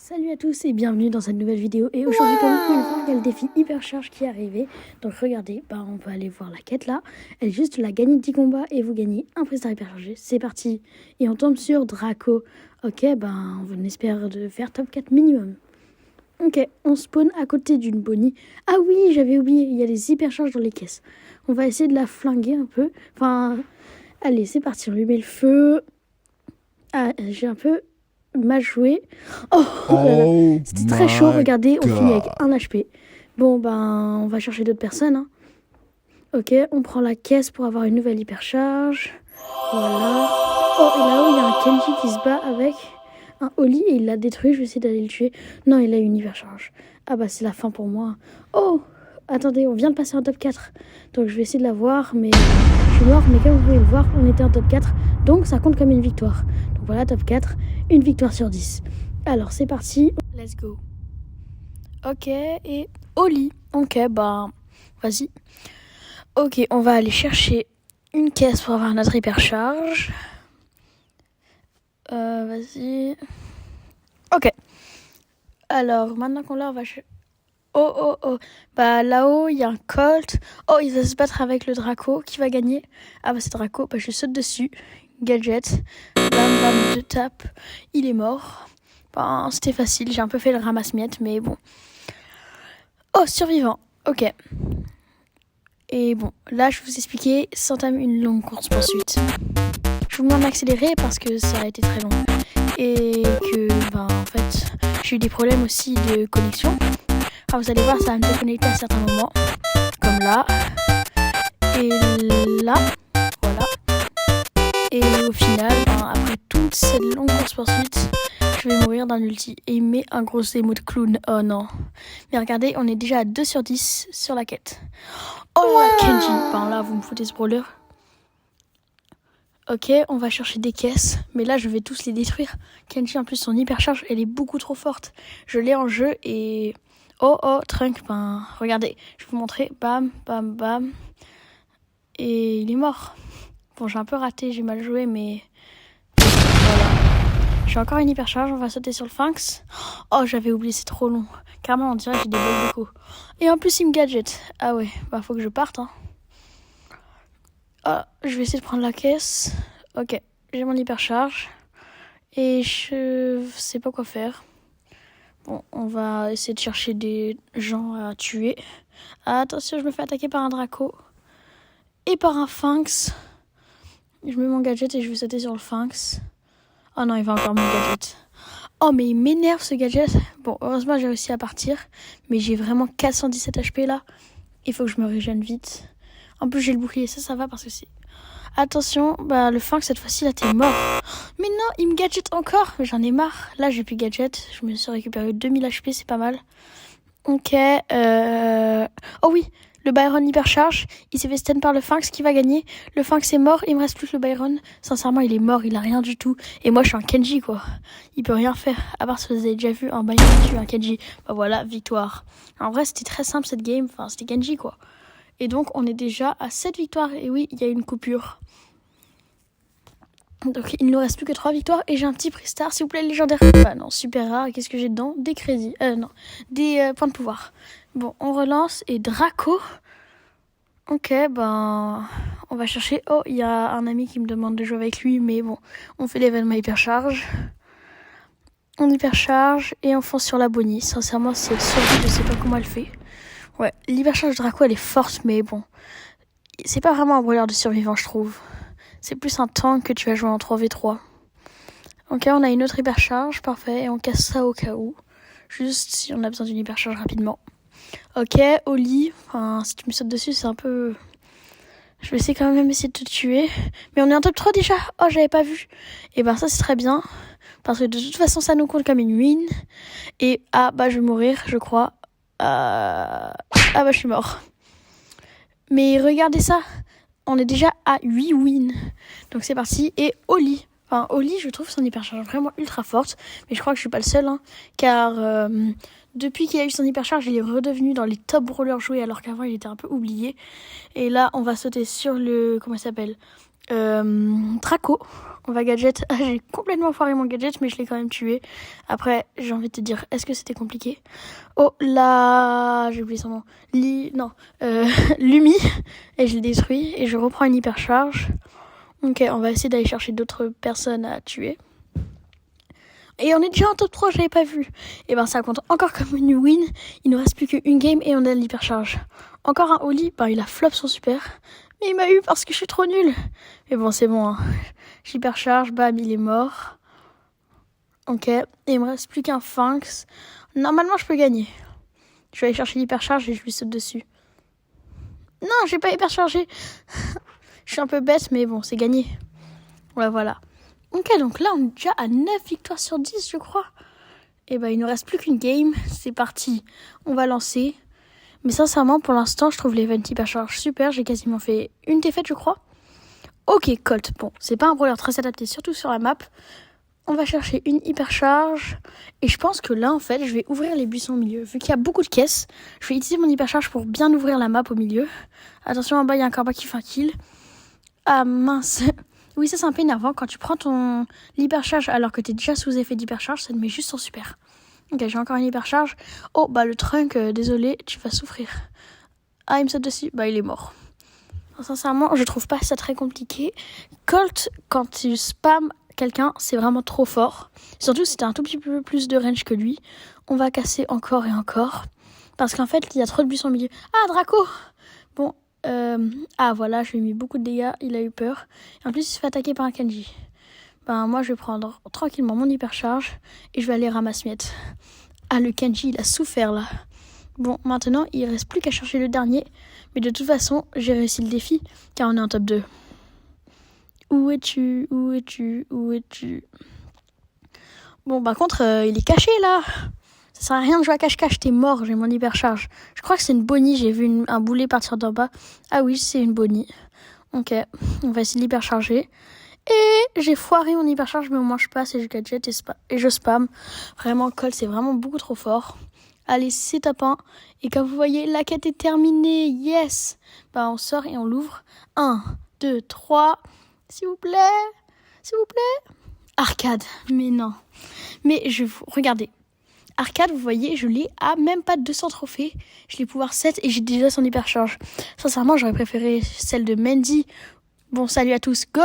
Salut à tous et bienvenue dans cette nouvelle vidéo. Et aujourd'hui, comme vous pouvez le voir, il y a le défi Hypercharge qui est arrivé. Donc regardez, on va aller voir la quête là. Elle est juste la gagner 10 combats et vous gagnez un prestar hyperchargé. C'est parti. Et on tombe sur Draco. Ok, on espère de faire top 4 minimum. Ok, on spawn à côté d'une Bonnie. Ah oui, j'avais oublié, il y a les hypercharges dans les caisses. On va essayer de la flinguer un peu. Allez, c'est parti, on lui met le feu. Ah, j'ai un peu mal joué. Oh là là. C'était très chaud, regardez, on finit avec 1 HP. Bon, on va chercher d'autres personnes. Hein. Ok, on prend la caisse pour avoir une nouvelle hypercharge. Voilà. Oh, et là-haut, il y a un Kenji qui se bat avec un Oli et il l'a détruit. Je vais essayer d'aller le tuer. Non, il a une hypercharge. Ah c'est la fin pour moi. Oh, attendez, on vient de passer en top 4. Donc je vais essayer de la voir, mais je suis mort. Mais comme vous pouvez le voir, on était en top 4. Donc ça compte comme une victoire. Donc voilà, top 4, une victoire sur 10. Alors c'est parti, let's go. Ok, et Oli. Ok, vas-y. Ok, on va aller chercher une caisse pour avoir notre hypercharge. Vas-y. Ok. Alors, maintenant qu'on l'a, on va... Oh. Là-haut, il y a un Colt. Oh, il va se battre avec le Draco. Qui va gagner? Ah, c'est Draco. Je saute dessus. Gadget. Bam, 2 tapes. Il est mort. C'était facile. J'ai un peu fait le ramasse-miettes, mais bon. Oh, survivant. Ok. Et bon, là, je vais vous expliquer. S'entame une longue course-poursuite. Je vous demande d'accélérer parce que ça a été très long. Et que, en fait, j'ai eu des problèmes aussi de connexion. Vous allez voir, ça va me déconnecter à certains moments. Comme là. Et là. Voilà. Et au final, après toute cette longue course-poursuite, je vais mourir d'un ulti. Et il met un gros émo de clown. Oh non. Mais regardez, on est déjà à 2 sur 10 sur la quête. Oh là, Kenji. Là, vous me foutez ce brawler. Ok, on va chercher des caisses. Mais là, je vais tous les détruire. Kenji, en plus, son hypercharge, elle est beaucoup trop forte. Je l'ai en jeu et... Oh, Trunk, regardez. Je vais vous montrer. Bam. Et il est mort. Bon, j'ai un peu raté, j'ai mal joué, mais... Voilà. J'ai encore une hypercharge, on va sauter sur le Sphinx. Oh, j'avais oublié, c'est trop long. Carrément, on dirait que j'ai des bugs beaucoup. Et en plus, il me gadget. Ah ouais, faut que je parte. Hein. Je vais essayer de prendre la caisse. Ok, j'ai mon hypercharge. Et je sais pas quoi faire. Bon, on va essayer de chercher des gens à tuer. Attention, je me fais attaquer par un Draco. Et par un Sphinx. Je mets mon gadget et je vais sauter sur le Sphinx. Oh non, il va encore mon gadget. Oh, mais il m'énerve ce gadget. Bon, heureusement, j'ai réussi à partir. Mais j'ai vraiment 417 HP là. Il faut que je me régène vite. En plus, j'ai le bouclier. Ça va parce que c'est... Attention, le Sphinx, cette fois-ci, là, t'es mort. Mais non, il me gadget encore. J'en ai marre. Là, j'ai plus gadget. Je me suis récupéré 2000 HP, c'est pas mal. Ok. Oh oui, le Byron hypercharge. Il s'est fait stun par le Sphinx qui va gagner. Le Sphinx est mort. Il me reste plus que le Byron. Sincèrement, il est mort. Il a rien du tout. Et moi, je suis un Kenji, quoi. Il peut rien faire. À part si vous avez déjà vu un Byron tuer un Kenji. Voilà, victoire. En vrai, c'était très simple cette game. C'était Kenji, quoi. Et donc, on est déjà à 7 victoires. Et oui, il y a une coupure. Donc, il ne nous reste plus que 3 victoires. Et j'ai un petit prix star, s'il vous plaît, légendaire. Non, super rare. Qu'est-ce que j'ai dedans? Des crédits. Non, des points de pouvoir. Bon, on relance. Et Draco. Ok, on va chercher. Oh, il y a un ami qui me demande de jouer avec lui. Mais bon, on fait l'événement hypercharge. On hypercharge. Et on fonce sur la Bonnie. Sincèrement, si elle survit, je sais pas comment elle fait. Ouais, l'hypercharge Draco, elle est forte, mais bon. C'est pas vraiment un brawler de survivant, je trouve. C'est plus un tank que tu vas jouer en 3v3. Ok, on a une autre hypercharge, parfait. Et on casse ça au cas où. Juste si on a besoin d'une hypercharge rapidement. Ok, Oli. Si tu me sautes dessus, c'est un peu... Je vais essayer quand même essayer de te tuer. Mais on est en top 3 déjà. Oh, j'avais pas vu. Et ça, c'est très bien. Parce que de toute façon, ça nous compte comme une win. Et je vais mourir, je crois. Je suis mort. Mais regardez ça. On est déjà à 8 wins. Donc c'est parti. Et Oli. Oli, je trouve son hypercharge vraiment ultra forte. Mais je crois que je suis pas le seul. Car depuis qu'il a eu son hypercharge, il est redevenu dans les top brawlers joués. Alors qu'avant, il était un peu oublié. Et là, on va sauter sur le... Comment il s'appelle? Draco. On va gadget. J'ai complètement foiré mon gadget, mais je l'ai quand même tué. Après, j'ai envie de te dire, est-ce que c'était compliqué? Oh là, j'ai oublié son nom. Lumi. Et je l'ai détruit. Et je reprends une hypercharge. Ok, on va essayer d'aller chercher d'autres personnes à tuer. Et on est déjà en top 3, je l'avais pas vu. Et ben ça compte encore comme une win. Il nous reste plus qu'une game et on a l'hypercharge. Encore un Oli, il a flop son super. Mais il m'a eu parce que je suis trop nulle. Mais bon, c'est bon. Hein. J'hypercharge, bam, il est mort. Ok, et il me reste plus qu'un Phinx. Normalement, je peux gagner. Je vais aller chercher l'hypercharge et je lui saute dessus. Non, j'ai pas hyperchargé. Je suis un peu bête, mais bon, c'est gagné. Ouais, voilà. Ok, donc là, on est déjà à 9 victoires sur 10, je crois. Et il nous reste plus qu'une game. C'est parti. On va lancer. Mais sincèrement, pour l'instant, je trouve l'event hypercharge super. J'ai quasiment fait une défaite, je crois. Ok, Colt. Bon, c'est pas un brawler très adapté, surtout sur la map. On va chercher une hypercharge. Et je pense que là, en fait, je vais ouvrir les buissons au milieu. Vu qu'il y a beaucoup de caisses, je vais utiliser mon hypercharge pour bien ouvrir la map au milieu. Attention, en bas, il y a un Corba qui fait un kill. Ah, mince. Oui, ça c'est un peu énervant. Quand tu prends ton hypercharge alors que t'es déjà sous effet d'hypercharge, ça te met juste en super. Ok, j'ai encore une hypercharge. Oh, le trunk, désolé, tu vas souffrir. Ah, il me saute dessus. Il est mort. Sincèrement, je trouve pas ça très compliqué. Colt, quand tu spams quelqu'un, c'est vraiment trop fort. Surtout si t'as un tout petit peu plus de range que lui. On va casser encore et encore. Parce qu'en fait, il y a trop de buissons au milieu. Ah, Draco! Bon, voilà, je lui ai mis beaucoup de dégâts, il a eu peur. Et en plus, il se fait attaquer par un Kenji. Moi, je vais prendre tranquillement mon hypercharge et je vais aller ramasser miettes. Ah, le Kenji, il a souffert là. Bon, maintenant, il reste plus qu'à chercher le dernier. Mais de toute façon, j'ai réussi le défi car on est en top 2. Où es-tu? Où es-tu? Où es-tu? Bon, par contre, il est caché là. Ça sert à rien de jouer à cache-cache, t'es mort, j'ai mon hypercharge. Je crois que c'est une Bonnie, j'ai vu un boulet partir d'en bas. Ah oui, c'est une Bonnie. Ok, on va essayer de l'hypercharger. Et j'ai foiré mon hypercharge, mais au moins je passe et je gadget et je spam. Vraiment, Colt, c'est vraiment beaucoup trop fort. Allez, c'est tapin. Et comme vous voyez, la quête est terminée. Yes! On sort et on l'ouvre. 1, 2, 3. S'il vous plaît. S'il vous plaît. Arcade. Mais non. Mais regardez. Arcade, vous voyez, je l'ai à même pas 200 trophées. Je l'ai pouvoir 7 et j'ai déjà son hypercharge. Sincèrement, j'aurais préféré celle de Mandy. Bon, salut à tous. Go!